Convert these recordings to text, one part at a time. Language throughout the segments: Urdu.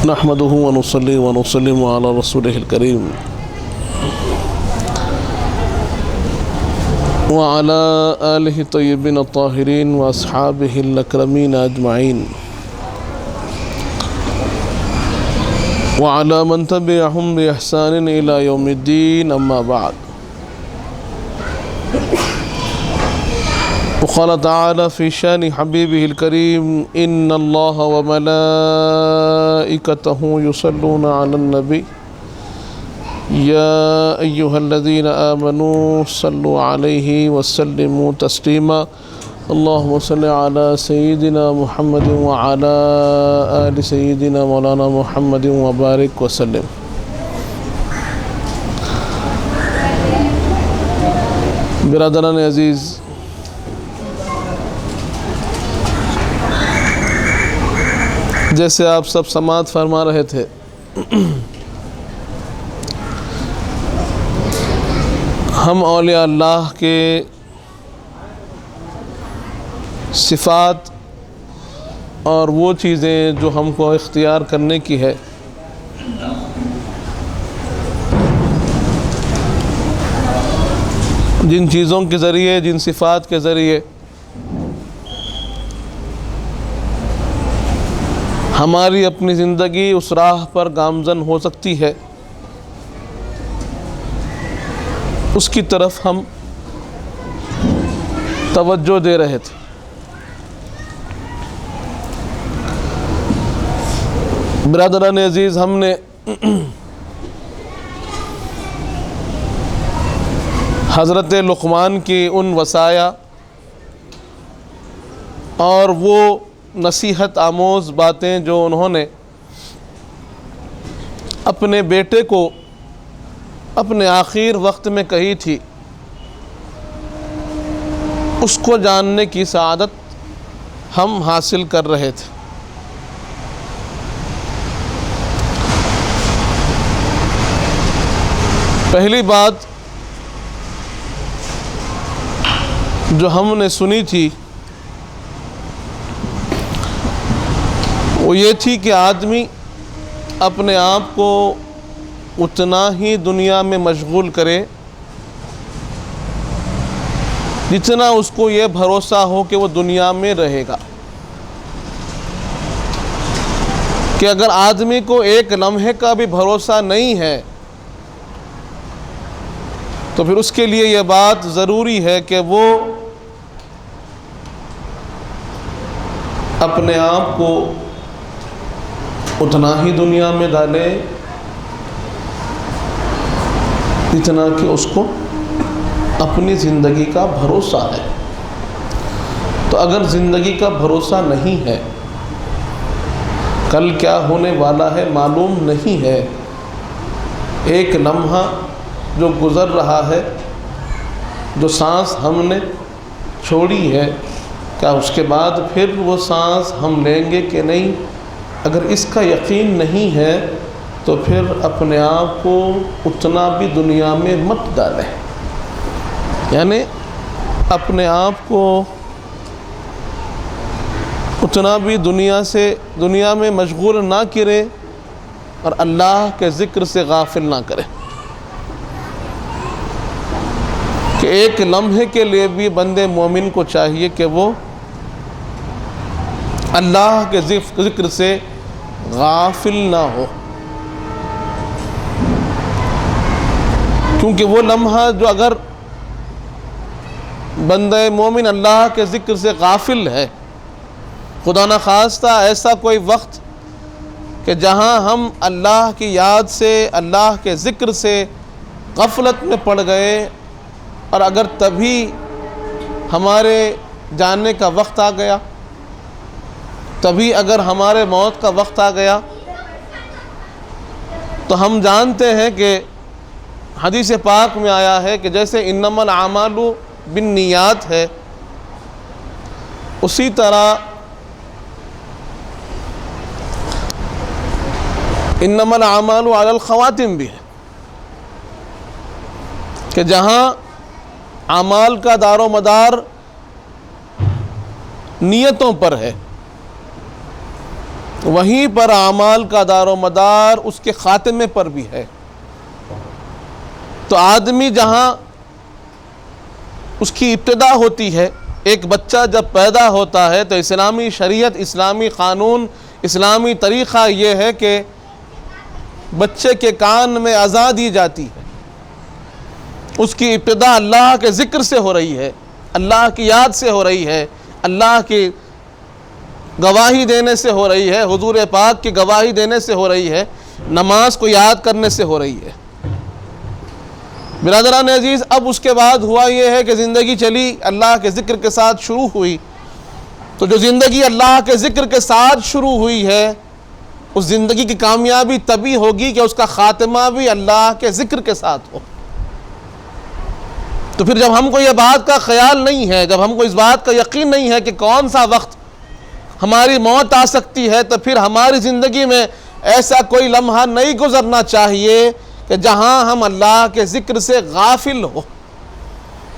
نحمده ونصلي ونسلم على رسوله الكريم وعلى آله الطيبين الطاهرين وأصحابه الأكرمين أجمعين وعلى من تبعهم بإحسان إلى يوم الدين أما بعد. وقال تعالى في شان حبيبه الكريم إن الله وملائكته يصلون على النبي يا أيها الذين آمنوا صلوا عليه وسلموا تسليما اللهم صل على سيدنا محمد وعلى آل سيدنا مولانا محمد وبارك وسلم. برادران عزیز، جیسے آپ سب سماعت فرما رہے تھے، ہم اولیاء اللہ کے صفات اور وہ چیزیں جو ہم کو اختیار کرنے کی ہے، جن چیزوں کے ذریعے، جن صفات کے ذریعے ہماری اپنی زندگی اس راہ پر گامزن ہو سکتی ہے، اس کی طرف ہم توجہ دے رہے تھے. برادران عزیز، ہم نے حضرت لقمان کی ان وصایا اور وہ نصیحت آموز باتیں جو انہوں نے اپنے بیٹے کو اپنے آخر وقت میں کہی تھی، اس کو جاننے کی سعادت ہم حاصل کر رہے تھے. پہلی بات جو ہم نے سنی تھی وہ یہ تھی کہ آدمی اپنے آپ کو اتنا ہی دنیا میں مشغول کرے جتنا اس کو یہ بھروسہ ہو کہ وہ دنیا میں رہے گا. کہ اگر آدمی کو ایک لمحے کا بھی بھروسہ نہیں ہے تو پھر اس کے لیے یہ بات ضروری ہے کہ وہ اپنے آپ کو اتنا ہی دنیا میں ڈالے جتنا کہ اس کو اپنی زندگی کا بھروسہ ہے. تو اگر زندگی کا بھروسہ نہیں ہے، کل کیا ہونے والا ہے معلوم نہیں ہے، ایک لمحہ جو گزر رہا ہے، جو سانس ہم نے چھوڑی ہے، کیا اس کے بعد پھر وہ سانس ہم لیں گے کہ نہیں؟ اگر اس کا یقین نہیں ہے تو پھر اپنے آپ کو اتنا بھی دنیا میں مت ڈالیں، یعنی اپنے آپ کو اتنا بھی دنیا میں مشغول نہ کرے اور اللہ کے ذکر سے غافل نہ کرے. کہ ایک لمحے کے لیے بھی بندے مومن کو چاہیے کہ وہ اللہ کے ذکر سے غافل نہ ہو. کیونکہ وہ لمحہ جو اگر بندہ مومن اللہ کے ذکر سے غافل ہے، خدا نخواستہ ایسا کوئی وقت کہ جہاں ہم اللہ کی یاد سے، اللہ کے ذکر سے غفلت میں پڑ گئے، اور اگر تبھی ہمارے جاننے کا وقت آ گیا، تبھی اگر ہمارے موت کا وقت آ گیا، تو ہم جانتے ہیں کہ حدیث پاک میں آیا ہے کہ جیسے انما الاعمال بالنیات ہے، اسی طرح انما الاعمال علی الخواتم بھی ہے، کہ جہاں اعمال کا دار و مدار نیتوں پر ہے، وہیں پر اعمال کا دار و مدار اس کے خاتمے پر بھی ہے۔ تو آدمی جہاں اس کی ابتدا ہوتی ہے، ایک بچہ جب پیدا ہوتا ہے تو اسلامی شریعت، اسلامی قانون، اسلامی طریقہ یہ ہے کہ بچے کے کان میں اذان دی جاتی ہے، اس کی ابتدا اللہ کے ذکر سے ہو رہی ہے، اللہ کی یاد سے ہو رہی ہے، اللہ کی گواہی دینے سے ہو رہی ہے، حضور پاک کی گواہی دینے سے ہو رہی ہے، نماز کو یاد کرنے سے ہو رہی ہے۔ برادران عزیز، اب اس کے بعد ہوا یہ ہے کہ زندگی چلی، اللہ کے ذکر کے ساتھ شروع ہوئی، تو جو زندگی اللہ کے ذکر کے ساتھ شروع ہوئی ہے اس زندگی کی کامیابی تبھی ہوگی کہ اس کا خاتمہ بھی اللہ کے ذکر کے ساتھ ہو۔ تو پھر جب ہم کو یہ بات کا خیال نہیں ہے، جب ہم کو اس بات کا یقین نہیں ہے کہ کون سا وقت ہماری موت آ سکتی ہے، تو پھر ہماری زندگی میں ایسا کوئی لمحہ نہیں گزرنا چاہیے کہ جہاں ہم اللہ کے ذکر سے غافل ہو،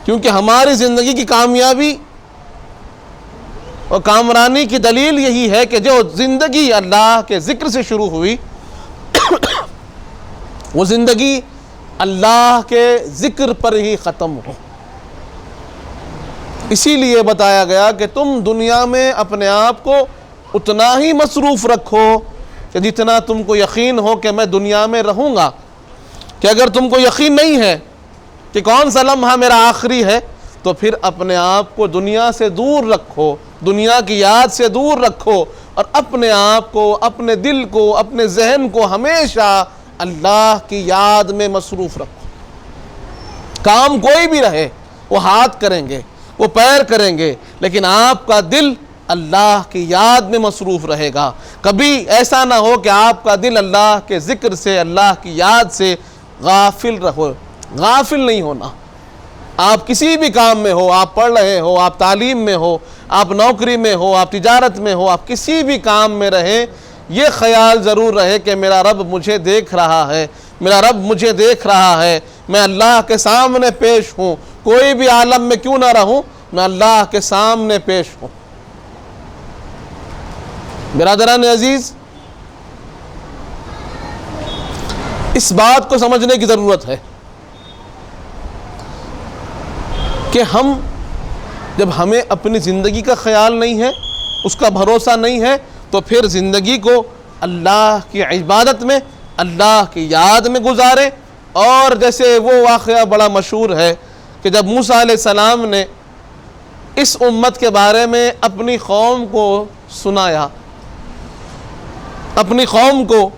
کیونکہ ہماری زندگی کی کامیابی اور کامرانی کی دلیل یہی ہے کہ جو زندگی اللہ کے ذکر سے شروع ہوئی وہ زندگی اللہ کے ذکر پر ہی ختم ہو۔ اسی لیے بتایا گیا کہ تم دنیا میں اپنے آپ کو اتنا ہی مصروف رکھو کہ جتنا تم کو یقین ہو کہ میں دنیا میں رہوں گا، کہ اگر تم کو یقین نہیں ہے کہ کون سا لمحہ میرا آخری ہے تو پھر اپنے آپ کو دنیا سے دور رکھو، دنیا کی یاد سے دور رکھو، اور اپنے آپ کو، اپنے دل کو، اپنے ذہن کو ہمیشہ اللہ کی یاد میں مصروف رکھو۔ کام کوئی بھی رہے، وہ ہاتھ کریں گے، وہ پیر کریں گے، لیکن آپ کا دل اللہ کی یاد میں مصروف رہے گا۔ کبھی ایسا نہ ہو کہ آپ کا دل اللہ کے ذکر سے، اللہ کی یاد سے غافل رہو۔ غافل نہیں ہونا۔ آپ کسی بھی کام میں ہو، آپ پڑھ رہے ہو، آپ تعلیم میں ہو، آپ نوکری میں ہو، آپ تجارت میں ہو، آپ کسی بھی کام میں رہیں، یہ خیال ضرور رہے کہ میرا رب مجھے دیکھ رہا ہے، میرا رب مجھے دیکھ رہا ہے، میں اللہ کے سامنے پیش ہوں، کوئی بھی عالم میں کیوں نہ رہوں، میں اللہ کے سامنے پیش ہوں۔ برادران عزیز، اس بات کو سمجھنے کی ضرورت ہے کہ جب ہمیں اپنی زندگی کا خیال نہیں ہے، اس کا بھروسہ نہیں ہے، تو پھر زندگی کو اللہ کی عبادت میں، اللہ کی یاد میں گزارے۔ اور جیسے وہ واقعہ بڑا مشہور ہے کہ جب موسیٰ علیہ السلام نے اس امت کے بارے میں اپنی قوم کو سنایا، اپنی قوم کو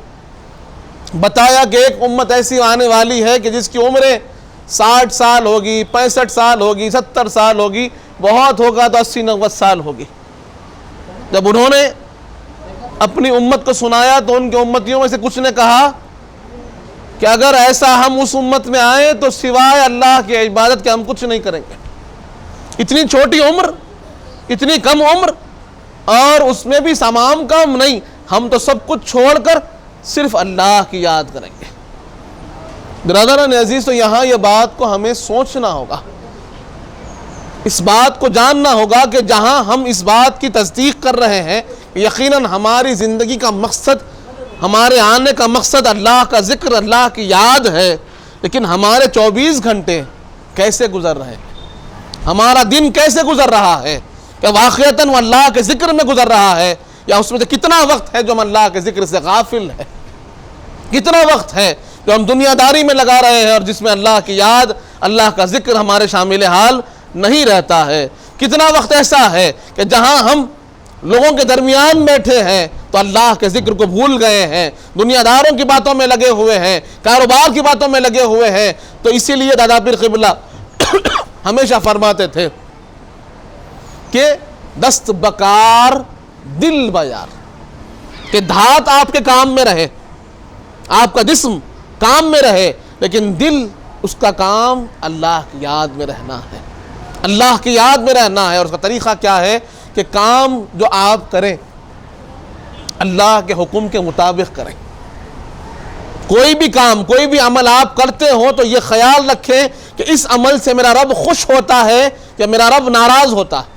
بتایا کہ ایک امت ایسی آنے والی ہے کہ جس کی عمریں 60 سال ہوگی، 65 سال ہوگی، 70 سال ہوگی، بہت ہوگا تو 80-90 سال ہوگی۔ جب انہوں نے اپنی امت کو سنایا تو ان کے امتیوں میں سے کچھ نے کہا کہ اگر ایسا ہم اس امت میں آئیں تو سوائے اللہ کی عبادت کے ہم کچھ نہیں کریں گے۔ اتنی چھوٹی عمر، اتنی کم عمر، اور اس میں بھی تمام کام نہیں، ہم تو سب کچھ چھوڑ کر صرف اللہ کی یاد کریں گے۔ برادران عزیز، تو یہاں یہ بات کو ہمیں سوچنا ہوگا، اس بات کو جاننا ہوگا کہ جہاں ہم اس بات کی تصدیق کر رہے ہیں یقیناً ہماری زندگی کا مقصد، ہمارے آنے کا مقصد اللہ کا ذکر، اللہ کی یاد ہے، لیکن ہمارے 24 گھنٹے کیسے گزر رہے ہیں، ہمارا دن کیسے گزر رہا ہے، کہ واقعتاً وہ اللہ کے ذکر میں گزر رہا ہے، یا اس میں سے کتنا وقت ہے جو ہم اللہ کے ذکر سے غافل ہے، کتنا وقت ہے جو ہم دنیا داری میں لگا رہے ہیں اور جس میں اللہ کی یاد، اللہ کا ذکر ہمارے شامل حال نہیں رہتا ہے، کتنا وقت ایسا ہے کہ جہاں ہم لوگوں کے درمیان بیٹھے ہیں تو اللہ کے ذکر کو بھول گئے ہیں، دنیا داروں کی باتوں میں لگے ہوئے ہیں، کاروبار کی باتوں میں لگے ہوئے ہیں۔ تو اسی لیے دادا پیر قبلہ ہمیشہ فرماتے تھے کہ دست بکار دل بیار، کہ دھات آپ کے کام میں رہے، آپ کا جسم کام میں رہے، لیکن دل، اس کا کام اللہ کی یاد میں رہنا ہے، اللہ کی یاد میں رہنا ہے۔ اور اس کا طریقہ کیا ہے کہ کام جو آپ کریں اللہ کے حکم کے مطابق کریں۔ کوئی بھی کام، کوئی بھی عمل آپ کرتے ہو تو یہ خیال رکھیں کہ اس عمل سے میرا رب خوش ہوتا ہے یا میرا رب ناراض ہوتا ہے۔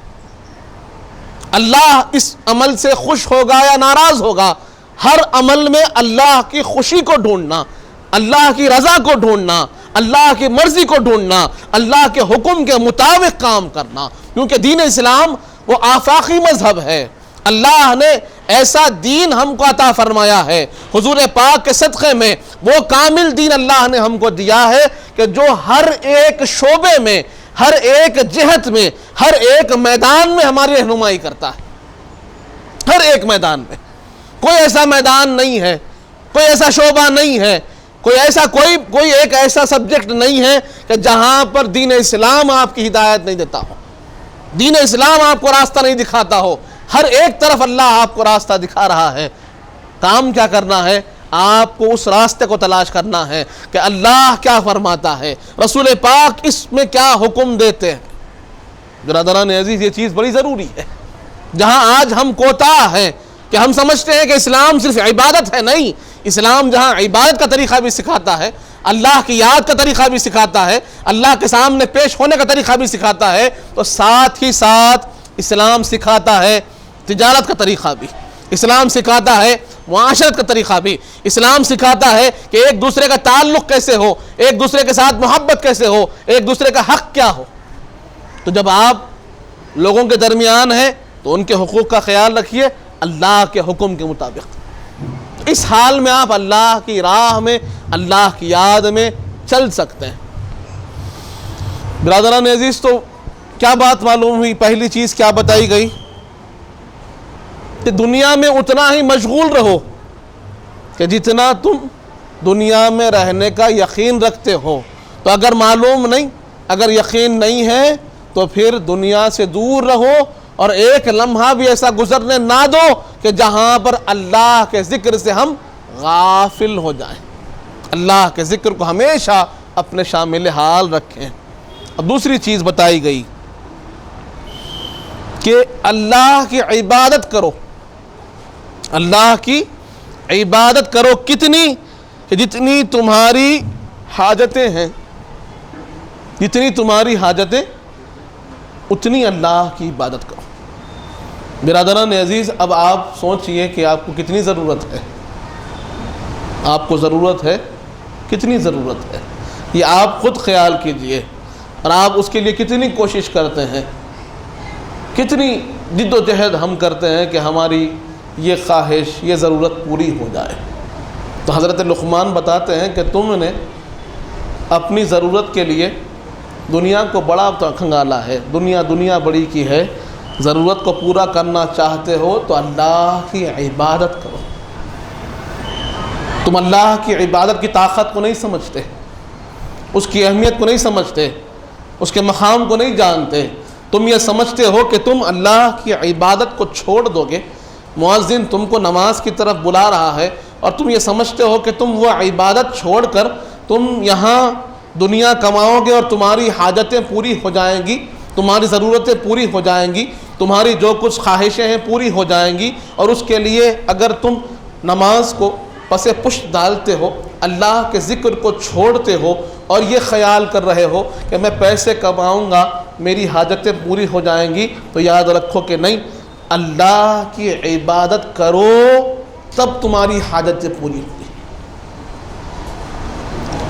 اللہ اس عمل سے خوش ہوگا یا ناراض ہوگا. ہر عمل میں اللہ کی خوشی کو ڈھونڈنا، اللہ کی رضا کو ڈھونڈنا، اللہ کی مرضی کو ڈھونڈنا، اللہ کے حکم کے مطابق کام کرنا. کیونکہ دین اسلام وہ آفاقی مذہب ہے. اللہ نے ایسا دین ہم کو عطا فرمایا ہے، حضور پاک کے صدقے میں وہ کامل دین اللہ نے ہم کو دیا ہے کہ جو ہر ایک شعبے میں، ہر ایک جہت میں، ہر ایک میدان میں ہماری رہنمائی کرتا ہے. ہر ایک میدان میں کوئی ایسا میدان نہیں ہے، کوئی ایسا شعبہ نہیں ہے، کوئی ایک ایسا سبجیکٹ نہیں ہے کہ جہاں پر دین اسلام آپ کی ہدایت نہیں دیتا ہو، دین اسلام آپ کو راستہ نہیں دکھاتا ہو. ہر ایک طرف اللہ آپ کو راستہ دکھا رہا ہے. کام کیا کرنا ہے؟ آپ کو اس راستے کو تلاش کرنا ہے کہ اللہ کیا فرماتا ہے، رسول پاک اس میں کیا حکم دیتے ہیں. برادران عزیز، یہ چیز بڑی ضروری ہے. جہاں آج ہم کوتاہ ہیں کہ ہم سمجھتے ہیں کہ اسلام صرف عبادت ہے، نہیں. اسلام جہاں عبادت کا طریقہ بھی سکھاتا ہے، اللہ کی یاد کا طریقہ بھی سکھاتا ہے، اللہ کے سامنے پیش ہونے کا طریقہ بھی سکھاتا ہے، تو ساتھ ہی ساتھ اسلام سکھاتا ہے تجارت کا طریقہ بھی، اسلام سکھاتا ہے معاشرت کا طریقہ بھی، اسلام سکھاتا ہے کہ ایک دوسرے کا تعلق کیسے ہو، ایک دوسرے کے ساتھ محبت کیسے ہو، ایک دوسرے کا حق کیا ہو. تو جب آپ لوگوں کے درمیان ہیں تو ان کے حقوق کا خیال رکھیے اللہ کے حکم کے مطابق. اس حال میں آپ اللہ کی راہ میں، اللہ کی یاد میں چل سکتے ہیں. برادران عزیز، تو کیا بات معلوم ہوئی؟ پہلی چیز کیا بتائی گئی کہ دنیا میں اتنا ہی مشغول رہو کہ جتنا تم دنیا میں رہنے کا یقین رکھتے ہو. تو اگر معلوم نہیں، اگر یقین نہیں ہے تو پھر دنیا سے دور رہو، اور ایک لمحہ بھی ایسا گزرنے نہ دو کہ جہاں پر اللہ کے ذکر سے ہم غافل ہو جائیں. اللہ کے ذکر کو ہمیشہ اپنے شامل حال رکھیں. اب دوسری چیز بتائی گئی کہ اللہ کی عبادت کرو. اللہ کی عبادت کرو کتنی؟ کہ جتنی تمہاری حاجتیں ہیں، جتنی تمہاری حاجتیں اتنی اللہ کی عبادت کرو. برادران عزیز، اب آپ سوچئے کہ آپ کو کتنی ضرورت ہے، آپ کو ضرورت ہے، کتنی ضرورت ہے، یہ آپ خود خیال کیجئے. اور آپ اس کے لیے کتنی کوشش کرتے ہیں، کتنی جد و جہد ہم کرتے ہیں کہ ہماری یہ خواہش، یہ ضرورت پوری ہو جائے. تو حضرت لقمان بتاتے ہیں کہ تم نے اپنی ضرورت کے لیے دنیا کو بڑا کھنگالا ہے، دنیا بڑی کی ہے. ضرورت کو پورا کرنا چاہتے ہو تو اللہ کی عبادت کرو. تم اللہ کی عبادت کی طاقت کو نہیں سمجھتے، اس کی اہمیت کو نہیں سمجھتے، اس کے مقام کو نہیں جانتے. تم یہ سمجھتے ہو کہ تم اللہ کی عبادت کو چھوڑ دو گے. مؤذن تم کو نماز کی طرف بلا رہا ہے اور تم یہ سمجھتے ہو کہ تم وہ عبادت چھوڑ کر تم یہاں دنیا کماؤ گے اور تمہاری حاجتیں پوری ہو جائیں گی، تمہاری ضرورتیں پوری ہو جائیں گی، تمہاری جو کچھ خواہشیں ہیں پوری ہو جائیں گی. اور اس کے لیے اگر تم نماز کو پس پشت ڈالتے ہو، اللہ کے ذکر کو چھوڑتے ہو اور یہ خیال کر رہے ہو کہ میں پیسے کماؤں گا میری حاجتیں پوری ہو جائیں گی، تو یاد رکھو کہ نہیں، اللہ کی عبادت کرو تب تمہاری حاجتیں پوری ہوگی،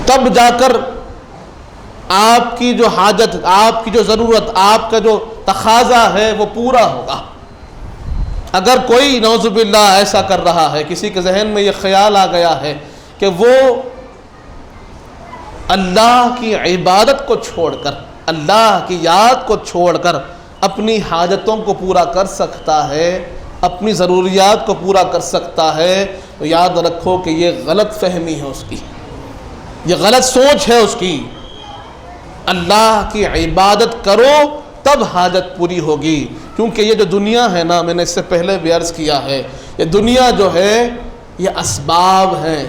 تب جا کر آپ کی جو حاجت، آپ کی جو ضرورت، آپ کا جو تقاضا ہے وہ پورا ہوگا. اگر کوئی نعوذ باللہ ایسا کر رہا ہے، کسی کے ذہن میں یہ خیال آ گیا ہے کہ وہ اللہ کی عبادت کو چھوڑ کر، اللہ کی یاد کو چھوڑ کر اپنی حاجتوں کو پورا کر سکتا ہے، اپنی ضروریات کو پورا کر سکتا ہے، تو یاد رکھو کہ یہ غلط فہمی ہے اس کی، یہ غلط سوچ ہے اس کی. اللہ کی عبادت کرو تب حاجت پوری ہوگی. کیونکہ یہ جو دنیا ہے نا، میں نے اس سے پہلے بھی عرض کیا ہے، یہ دنیا جو ہے یہ اسباب ہیں،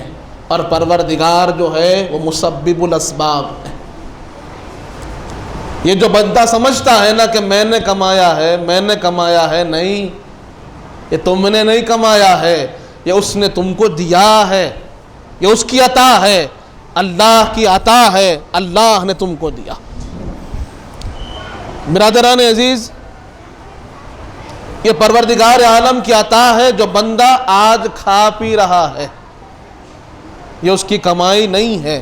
اور پروردگار جو ہے وہ مسبب الاسباب ہے. یہ جو بندہ سمجھتا ہے نا کہ میں نے کمایا ہے، میں نے کمایا ہے، نہیں، یہ تم نے نہیں کمایا ہے، یہ اس نے تم کو دیا ہے، یہ اس کی عطا ہے، اللہ کی عطا ہے، اللہ نے تم کو دیا. برادران عزیز، یہ پروردگار عالم کی عطا ہے جو بندہ آج کھا پی رہا ہے، یہ اس کی کمائی نہیں ہے۔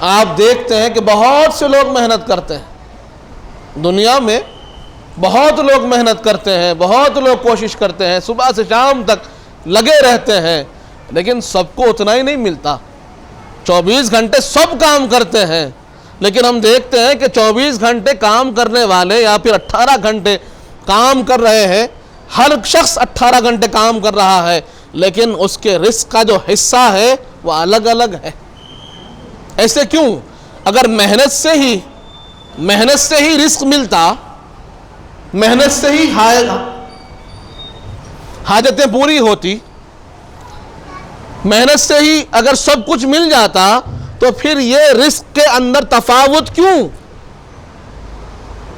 آپ دیکھتے ہیں کہ بہت سے لوگ محنت کرتے ہیں، دنیا میں بہت لوگ محنت کرتے ہیں، بہت لوگ کوشش کرتے ہیں، صبح سے شام تک لگے رہتے ہیں، لیکن سب کو اتنا ہی نہیں ملتا۔ 24 گھنٹے سب کام کرتے ہیں، لیکن ہم دیکھتے ہیں کہ 24 گھنٹے کام کرنے والے یا پھر 18 گھنٹے کام کر رہے ہیں، ہر شخص 18 گھنٹے کام کر رہا ہے، لیکن اس کے رزق کا جو حصہ ہے وہ الگ الگ ہے۔ ایسے کیوں؟ اگر محنت سے ہی رزق ملتا، محنت سے ہی حاجتیں پوری ہوتی، محنت سے ہی اگر سب کچھ مل جاتا، تو پھر یہ رزق کے اندر تفاوت کیوں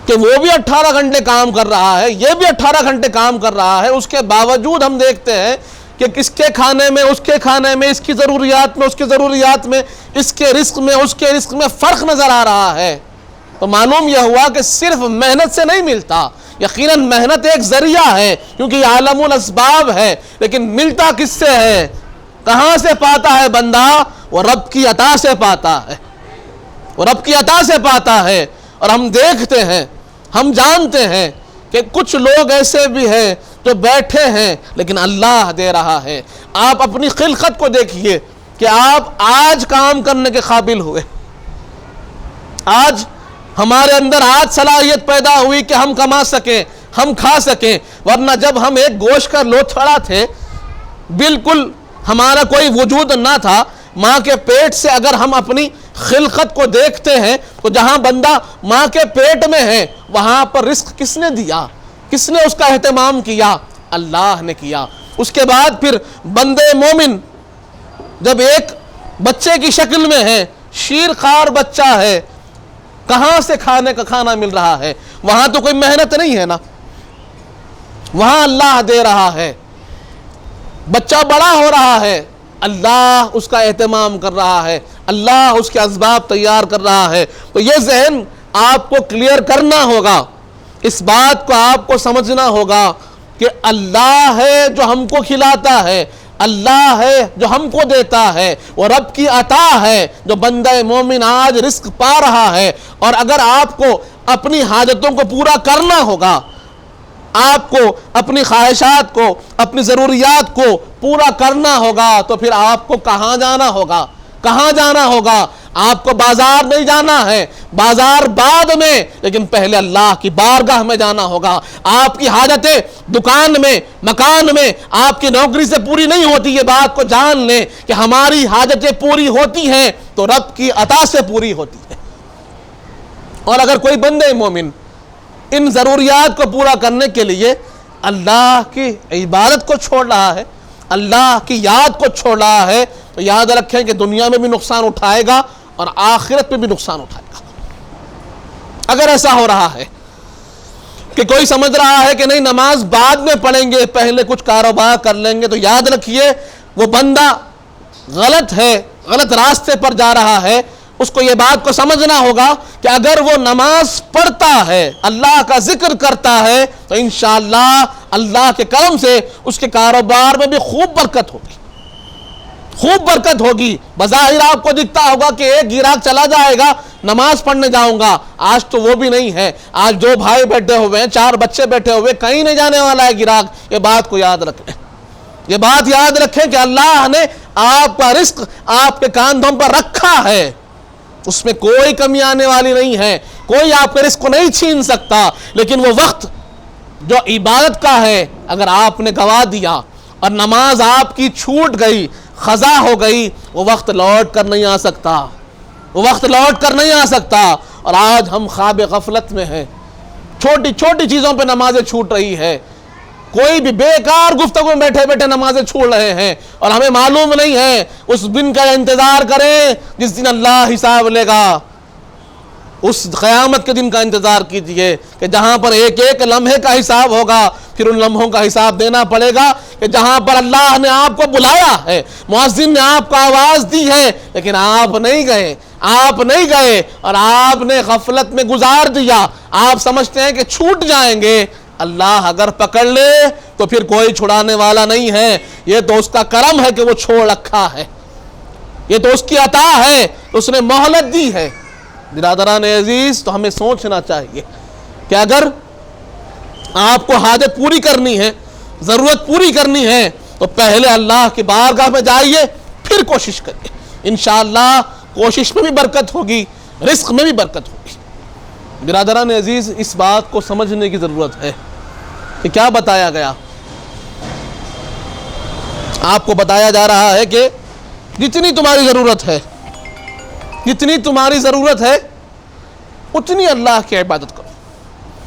کہ وہ بھی 18 گھنٹے کام کر رہا ہے، یہ بھی 18 گھنٹے کام کر رہا ہے، اس کے باوجود ہم دیکھتے ہیں کہ کس کے کھانے میں، اس کے کھانے میں، اس کی ضروریات میں، اس کے ضروریات میں، اس کے رزق میں، اس کے رزق میں فرق نظر آ رہا ہے۔ تو معلوم یہ ہوا کہ صرف محنت سے نہیں ملتا، یقیناً محنت ایک ذریعہ ہے کیونکہ یہ عالم الاسباب ہے، لیکن ملتا کس سے ہے؟ کہاں سے پاتا ہے بندہ؟ وہ رب کی عطا سے پاتا ہے، وہ رب کی عطا سے پاتا ہے۔ اور ہم دیکھتے ہیں، ہم جانتے ہیں کہ کچھ لوگ ایسے بھی ہیں جو بیٹھے ہیں لیکن اللہ دے رہا ہے۔ آپ اپنی خلقت کو دیکھیے کہ آپ آج کام کرنے کے قابل ہوئے، آج ہمارے اندر آج صلاحیت پیدا ہوئی کہ ہم کما سکیں، ہم کھا سکیں، ورنہ جب ہم ایک گوشت کا لوتھڑا تھے، بالکل ہمارا کوئی وجود نہ تھا، ماں کے پیٹ سے اگر ہم اپنی خلقت کو دیکھتے ہیں تو جہاں بندہ ماں کے پیٹ میں ہے وہاں پر رزق کس نے دیا؟ کس نے اس کا اہتمام کیا؟ اللہ نے کیا۔ اس کے بعد پھر بندے مومن جب ایک بچے کی شکل میں ہے، شیر خوار بچہ ہے، کہاں سے کھانے کا کھانا مل رہا ہے؟ وہاں تو کوئی محنت نہیں ہے نا، وہاں اللہ دے رہا ہے۔ بچہ بڑا ہو رہا ہے، اللہ اس کا اہتمام کر رہا ہے، اللہ اس کے اسباب تیار کر رہا ہے۔ تو یہ ذہن آپ کو کلیئر کرنا ہوگا، اس بات کو آپ کو سمجھنا ہوگا کہ اللہ ہے جو ہم کو کھلاتا ہے، اللہ ہے جو ہم کو دیتا ہے، وہ رب کی عطا ہے جو بندہ مومن آج رزق پا رہا ہے۔ اور اگر آپ کو اپنی حاجتوں کو پورا کرنا ہوگا، آپ کو اپنی خواہشات کو، اپنی ضروریات کو پورا کرنا ہوگا، تو پھر آپ کو کہاں جانا ہوگا؟ کہاں جانا ہوگا؟ آپ کو بازار نہیں جانا ہے، بازار بعد میں، لیکن پہلے اللہ کی بارگاہ میں جانا ہوگا۔ آپ کی حاجتیں دکان میں، مکان میں، آپ کی نوکری سے پوری نہیں ہوتی، یہ بات کو جان لیں کہ ہماری حاجتیں پوری ہوتی ہیں تو رب کی عطا سے پوری ہوتی ہے۔ اور اگر کوئی بندے مومن ان ضروریات کو پورا کرنے کے لیے اللہ کی عبادت کو چھوڑ رہا ہے، اللہ کی یاد کو چھوڑ رہا ہے، تو یاد رکھیں کہ دنیا میں بھی نقصان اٹھائے گا اور آخرت میں بھی نقصان اٹھائے گا۔ اگر ایسا ہو رہا ہے کہ کوئی سمجھ رہا ہے کہ نہیں نماز بعد میں پڑھیں گے، پہلے کچھ کاروبار کر لیں گے، تو یاد رکھیے وہ بندہ غلط ہے، غلط راستے پر جا رہا ہے۔ اس کو یہ بات کو سمجھنا ہوگا کہ اگر وہ نماز پڑھتا ہے، اللہ کا ذکر کرتا ہے، تو انشاءاللہ اللہ کے کرم سے اس کے کاروبار میں بھی خوب برکت ہوگی، خوب برکت ہوگی۔ بظاہر آپ کو دکھتا ہوگا کہ ایک گراہک چلا جائے گا، نماز پڑھنے جاؤں گا، آج تو وہ بھی نہیں ہے، آج 2 بھائی بیٹھے ہوئے ہیں، 4 بچے بیٹھے ہوئے، کہیں نہیں جانے والا ہے گراہک۔ یہ بات کو یاد رکھیں، یہ بات یاد رکھیں کہ اللہ نے آپ کا رزق آپ کے کاندھوں پر رکھا ہے، اس میں کوئی کمی آنے والی نہیں ہے، کوئی آپ کے رزق کو نہیں چھین سکتا۔ لیکن وہ وقت جو عبادت کا ہے اگر آپ نے گوا دیا اور نماز آپ کی چھوٹ گئی، خضا ہو گئی، وہ وقت لوٹ کر نہیں آ سکتا، وہ وقت لوٹ کر نہیں آ سکتا۔ اور آج ہم خواب غفلت میں ہیں، چھوٹی چھوٹی چیزوں پہ نمازیں چھوٹ رہی ہے، کوئی بھی بیکار گفتگو میں بیٹھے بیٹھے نمازیں چھوڑ رہے ہیں، اور ہمیں معلوم نہیں ہے اس دن کا انتظار کریں جس دن اللہ حساب لے گا۔ اس قیامت کے دن کا انتظار کیجئے کہ جہاں پر ایک ایک لمحے کا حساب ہوگا، پھر ان لمحوں کا حساب دینا پڑے گا کہ جہاں پر اللہ نے آپ کو بلایا ہے، مؤذن نے آپ کو آواز دی ہے، لیکن آپ نہیں گئے، آپ نہیں گئے اور آپ نے غفلت میں گزار دیا۔ آپ سمجھتے ہیں کہ چھوٹ جائیں گے، اللہ اگر پکڑ لے تو پھر کوئی چھڑانے والا نہیں ہے. یہ تو اس کا کرم ہے کہ وہ چھوڑ رکھا ہے, یہ تو اس کی عطا ہے, اس نے مہلت دی ہے. برادران عزیز, تو ہمیں سوچنا چاہیے کہ اگر آپ کو حاجت پوری کرنی ہے, ضرورت پوری کرنی ہے, تو پہلے اللہ کی بارگاہ میں جائیے, پھر کوشش کریے. انشاءاللہ کوشش میں بھی برکت ہوگی, رزق میں بھی برکت ہوگی. برادران عزیز, اس بات کو سمجھنے کی ضرورت ہے کہ کیا بتایا گیا. آپ کو بتایا جا رہا ہے کہ جتنی تمہاری ضرورت ہے, جتنی تمہاری ضرورت ہے اتنی اللہ کی عبادت کرو.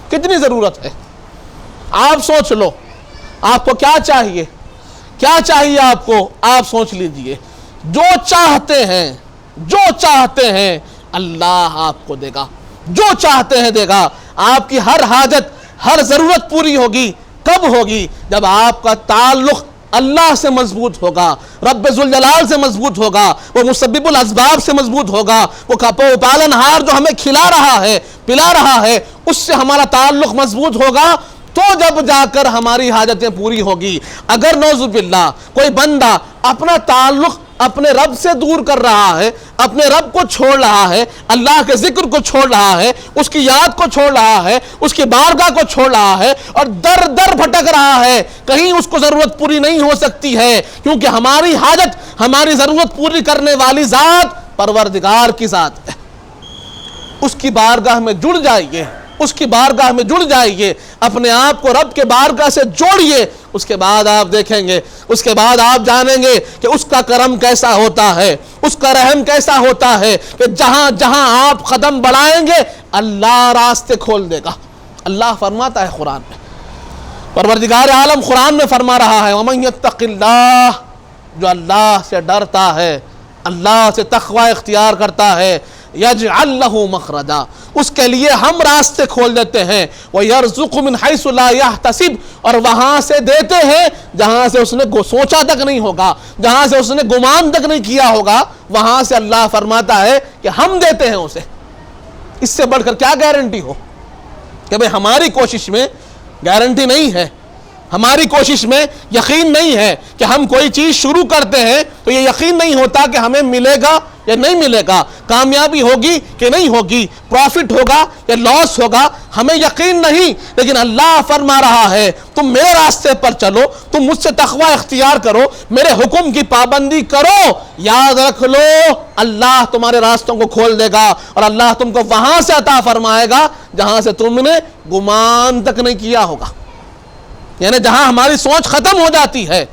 کتنی ضرورت ہے آپ سوچ لو, آپ کو کیا چاہیے, کیا چاہیے آپ کو, آپ سوچ لیجئے. جو چاہتے ہیں, جو چاہتے ہیں اللہ آپ کو دے گا, جو چاہتے ہیں دے گا. آپ کی ہر حاجت, ہر ضرورت پوری ہوگی. کب ہوگی؟ جب آپ کا تعلق اللہ سے مضبوط ہوگا, رب ذوالجلال سے مضبوط ہوگا, وہ مسبب الاسباب سے مضبوط ہوگا, وہ پالن ہار جو ہمیں کھلا رہا ہے, پلا رہا ہے, اس سے ہمارا تعلق مضبوط ہوگا, تو جب جا کر ہماری حاجتیں پوری ہوگی. اگر نعوذ باللہ کوئی بندہ اپنا تعلق اپنے رب سے دور کر رہا ہے, اپنے رب کو چھوڑ رہا ہے, اللہ کے ذکر کو چھوڑ رہا ہے, اس کی یاد کو چھوڑ رہا ہے, اس کی بارگاہ کو چھوڑ رہا ہے, اور در در بھٹک رہا ہے, کہیں اس کو ضرورت پوری نہیں ہو سکتی ہے, کیونکہ ہماری حاجت, ہماری ضرورت پوری کرنے والی ذات پروردگار کی ذات ہے. اس کی بارگاہ میں جڑ جائیے, اس کی بارگاہ میں جڑ جائیے, اپنے آپ کو رب کے بارگاہ سے جوڑیے. اس کے بعد آپ دیکھیں گے, اس کے بعد آپ جانیں گے کہ اس کا کرم کیسا ہوتا ہے, اس کا رحم کیسا ہوتا ہے, کہ جہاں جہاں آپ قدم بڑھائیں گے اللہ راستے کھول دے گا. اللہ فرماتا ہے قرآن میں, پروردگار عالم قرآن میں فرما رہا ہے, وَمَن يَتَّقِ اللَّهِ, جو اللہ سے ڈرتا ہے, اللہ سے تقوی اختیار کرتا ہے, یجعل لہ مخرجا, اس کے لیے ہم راستے کھول دیتے ہیں, وَيَرْزُقُ مِنْ حَيْثُ لَا يَحْتَسِبُ, اور وہاں سے دیتے ہیں جہاں سے اس نے سوچا تک نہیں ہوگا, جہاں سے اس نے گمان تک نہیں کیا ہوگا, وہاں سے اللہ فرماتا ہے کہ ہم دیتے ہیں اسے. اس سے بڑھ کر کیا گارنٹی ہو کہ بھئی ہماری کوشش میں گارنٹی نہیں ہے, ہماری کوشش میں یقین نہیں ہے کہ ہم کوئی چیز شروع کرتے ہیں تو یہ یقین نہیں ہوتا کہ ہمیں ملے گا یا نہیں ملے گا, کامیابی ہوگی کہ نہیں ہوگی, پروفٹ ہوگا یا لاس ہوگا, ہمیں یقین نہیں. لیکن اللہ فرما رہا ہے تم میرے راستے پر چلو, تم مجھ سے تقوی اختیار کرو, میرے حکم کی پابندی کرو, یاد رکھ لو اللہ تمہارے راستوں کو کھول دے گا, اور اللہ تم کو وہاں سے عطا فرمائے گا جہاں سے تم نے گمان تک نہیں کیا ہوگا. یعنی جہاں ہماری سوچ ختم ہو جاتی ہے,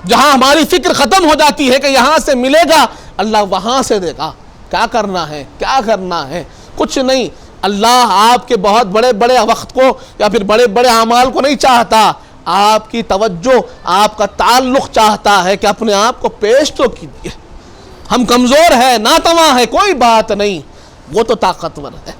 جہاں ہماری فکر ختم ہو جاتی ہے کہ یہاں سے ملے گا, اللہ وہاں سے دے گا. کیا کرنا ہے, کیا کرنا ہے, کچھ نہیں. اللہ آپ کے بہت بڑے بڑے وقت کو یا پھر بڑے بڑے اعمال کو نہیں چاہتا, آپ کی توجہ, آپ کا تعلق چاہتا ہے کہ اپنے آپ کو پیش تو کیجیے. ہم کمزور ہیں, ناتواں ہیں, کوئی بات نہیں, وہ تو طاقتور ہے,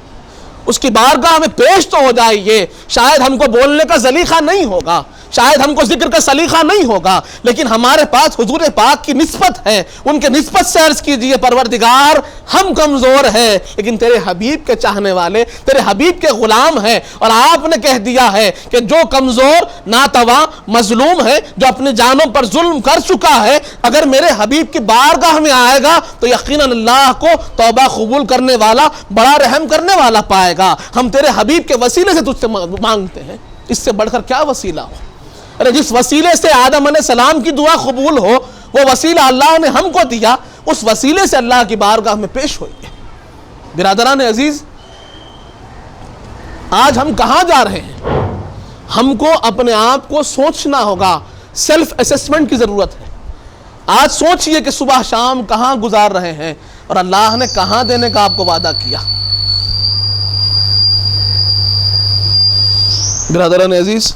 اس کی بارگاہ میں پیش تو ہو جائیے. شاید ہم کو بولنے کا سلیقہ نہیں ہوگا, شاید ہم کو ذکر کا سلیقہ نہیں ہوگا, لیکن ہمارے پاس حضور پاک کی نسبت ہے, ان کے نسبت سے عرض کیجئے پروردگار ہم کمزور ہیں لیکن تیرے حبیب کے چاہنے والے, تیرے حبیب کے غلام ہیں, اور آپ نے کہہ دیا ہے کہ جو کمزور, ناتواں, مظلوم ہے, جو اپنی جانوں پر ظلم کر چکا ہے, اگر میرے حبیب کی بارگاہ میں آئے گا تو یقیناً اللہ کو توبہ قبول کرنے والا, بڑا رحم کرنے والا پائے گا. ہم تیرے حبیب کے وسیلے سے تجھ سے مانگتے ہیں, اس سے بڑھ کر کیا وسیلہ ہو. ارے جس وسیلے سے آدم علیہ السلام کی دعا قبول ہو, وہ وسیلہ اللہ نے ہم کو دیا, اس وسیلے سے اللہ کی بارگاہ میں پیش ہوئیے. برادران عزیز, آج ہم کہاں جا رہے ہیں؟ ہم کو اپنے آپ کو سوچنا ہوگا, سیلف اسیسمنٹ کی ضرورت ہے. آج سوچئے کہ صبح شام کہاں گزار رہے ہیں اور اللہ نے کہاں دینے کا آپ کو وعدہ کیا. برادران عزیز,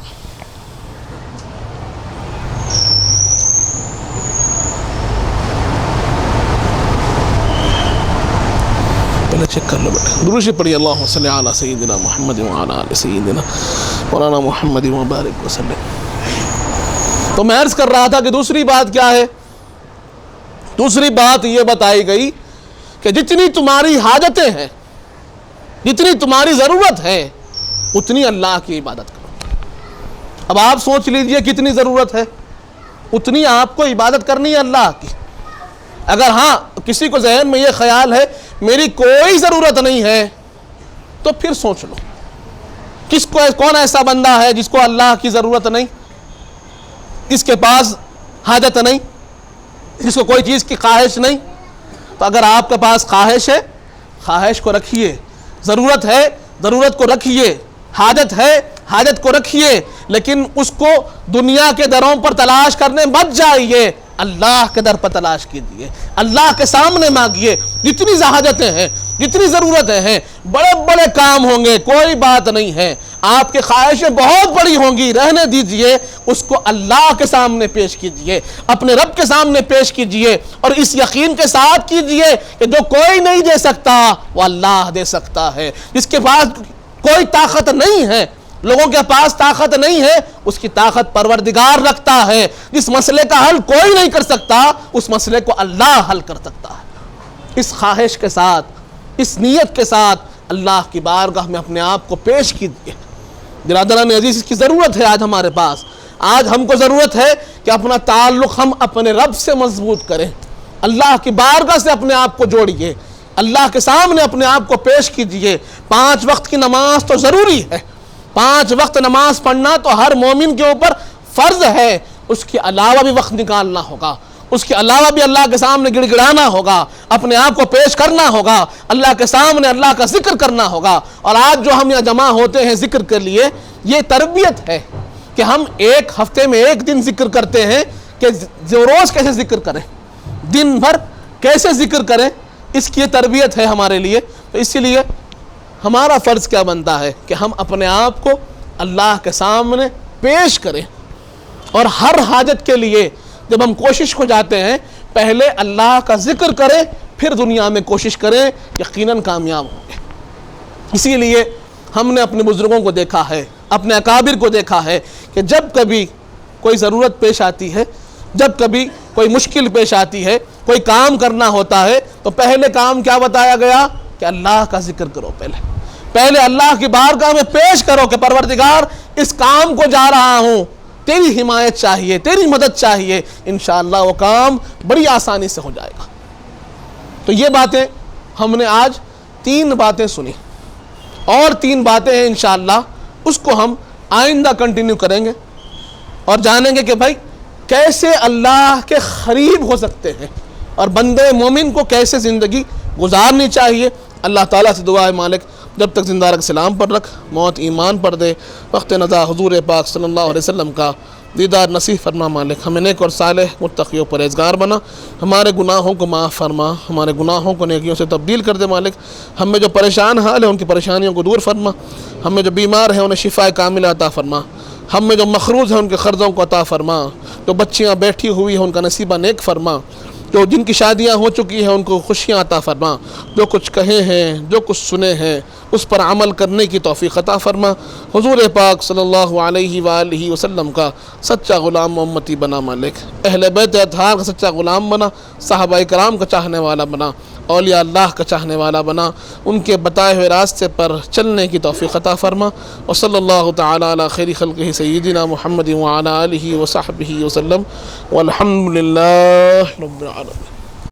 پہلے چیک کر لو بیٹا, درود شریف پڑھیے, اللہم صلی علی سیدنا محمد وعلی آل سیدنا مولانا محمد وبارک وسلم. تو میں عرض کر رہا تھا کہ دوسری بات کیا ہے؟ دوسری بات یہ بتائی گئی کہ جتنی تمہاری حاجتیں ہیں, جتنی تمہاری ضرورت ہے, اتنی اللہ کی عبادت کرو. اب آپ سوچ لیجئے کتنی ضرورت ہے، اتنی آپ کو عبادت کرنی ہے اللہ کی۔ اگر ہاں کسی کو ذہن میں یہ خیال ہے میری کوئی ضرورت نہیں ہے، تو پھر سوچ لو کون ایسا بندہ ہے جس کو اللہ کی ضرورت نہیں، جس کے پاس حاجت نہیں، جس کو کوئی چیز کی خواہش نہیں۔ تو اگر آپ کے پاس خواہش ہے، خواہش کو رکھیے، ضرورت ہے، ضرورت کو رکھیے، حاجت ہے، حاجت کو رکھیے، لیکن اس کو دنیا کے دروں پر تلاش کرنے مت جائیے، اللہ کے در پر تلاش کیجیے، اللہ کے سامنے مانگیے۔ جتنی حاجتیں ہیں، جتنی ضرورتیں ہیں، بڑے بڑے کام ہوں گے، کوئی بات نہیں ہے، آپ کی خواہشیں بہت بڑی ہوں گی، رہنے دیجئے، اس کو اللہ کے سامنے پیش کیجئے، اپنے رب کے سامنے پیش کیجئے، اور اس یقین کے ساتھ کیجئے کہ جو کوئی نہیں دے سکتا وہ اللہ دے سکتا ہے۔ جس کے پاس کوئی طاقت نہیں ہے، لوگوں کے پاس طاقت نہیں ہے، اس کی طاقت پروردگار رکھتا ہے۔ جس مسئلے کا حل کوئی نہیں کر سکتا، اس مسئلے کو اللہ حل کر سکتا ہے۔ اس خواہش کے ساتھ، اس نیت کے ساتھ اللہ کی بارگاہ میں اپنے آپ کو پیش کیجیے۔ برادران عزیز، اس کی ضرورت ہے آج ہمارے پاس۔ آج ہم کو ضرورت ہے کہ اپنا تعلق ہم اپنے رب سے مضبوط کریں، اللہ کی بارگاہ سے اپنے آپ کو جوڑیے، اللہ کے سامنے اپنے آپ کو پیش کیجیے۔ 5 وقت کی نماز تو ضروری ہے، 5 وقت نماز پڑھنا تو ہر مومن کے اوپر فرض ہے، اس کے علاوہ بھی وقت نکالنا ہوگا، اس کے علاوہ بھی اللہ کے سامنے گڑ گڑانا ہوگا، اپنے آپ کو پیش کرنا ہوگا، اللہ کے سامنے اللہ کا ذکر کرنا ہوگا۔ اور آج جو ہم یہاں جمع ہوتے ہیں ذکر کے لیے، یہ تربیت ہے کہ ہم ایک ہفتے میں 1 دن ذکر کرتے ہیں کہ روز کیسے ذکر کریں، دن بھر کیسے ذکر کریں، اس کی تربیت ہے ہمارے لیے۔ تو اسی لیے ہمارا فرض کیا بنتا ہے کہ ہم اپنے آپ کو اللہ کے سامنے پیش کریں، اور ہر حاجت کے لیے جب ہم کوشش کو جاتے ہیں پہلے اللہ کا ذکر کریں، پھر دنیا میں کوشش کریں، یقیناً کامیاب ہوں گے۔ اسی لیے ہم نے اپنے بزرگوں کو دیکھا ہے، اپنے اکابر کو دیکھا ہے کہ جب کبھی کوئی ضرورت پیش آتی ہے، جب کبھی کوئی مشکل پیش آتی ہے، کوئی کام کرنا ہوتا ہے، تو پہلے کام کیا بتایا گیا کہ اللہ کا ذکر کرو، پہلے اللہ کی بارگاہ میں پیش کرو کہ پروردگار اس کام کو جا رہا ہوں، تیری حمایت چاہیے، تیری مدد چاہیے، انشاءاللہ وہ کام بڑی آسانی سے ہو جائے گا۔ تو یہ باتیں ہم نے آج 3 باتیں سنی، اور 3 باتیں ہیں انشاءاللہ، اس کو ہم آئندہ کنٹینیو کریں گے اور جانیں گے کہ بھائی کیسے اللہ کے قریب ہو سکتے ہیں، اور بندے مومن کو کیسے زندگی گزارنی چاہیے۔ اللہ تعالیٰ سے دعا ہے مالک جب تک زندہ رکھ، سلام پر رکھ، موت ایمان پر دے، وقت نزا حضور پاک صلی اللہ علیہ وسلم کا دیدار نصیب فرما مالک، ہمیں نیک اور صالح متقی و پرہیزگار بنا، ہمارے گناہوں کو معاف فرما، ہمارے گناہوں کو نیکیوں سے تبدیل کر دے مالک، ہمیں جو پریشان حال ہے ان کی پریشانیوں کو دور فرما، ہمیں جو بیمار ہیں انہیں شفا کاملہ عطا فرما، ہم میں جو مقروض ہیں ان کے قرضوں کو عطا فرما، جو بچیاں بیٹھی ہوئی ہیں ان کا نصیبہ نیک فرما، جو جن کی شادیاں ہو چکی ہیں ان کو خوشیاں عطا فرما، جو کچھ کہے ہیں، جو کچھ سنے ہیں اس پر عمل کرنے کی توفیق عطا فرما، حضور پاک صلی اللہ علیہ وآلہ وسلم کا سچا غلام و امتی بنا مالک، اہل بیت اطہار کا سچا غلام بنا، صحابہ کرام کا چاہنے والا بنا، اولیاء اللہ کا چاہنے والا بنا، ان کے بتائے ہوئے راستے پر چلنے کی توفیق عطا فرما، وصلی اللہ تعالی علی خیر خلقہ سیدنا محمد وعلی آلہ وصحبہ وسلم، والحمد للہ رب العالمین۔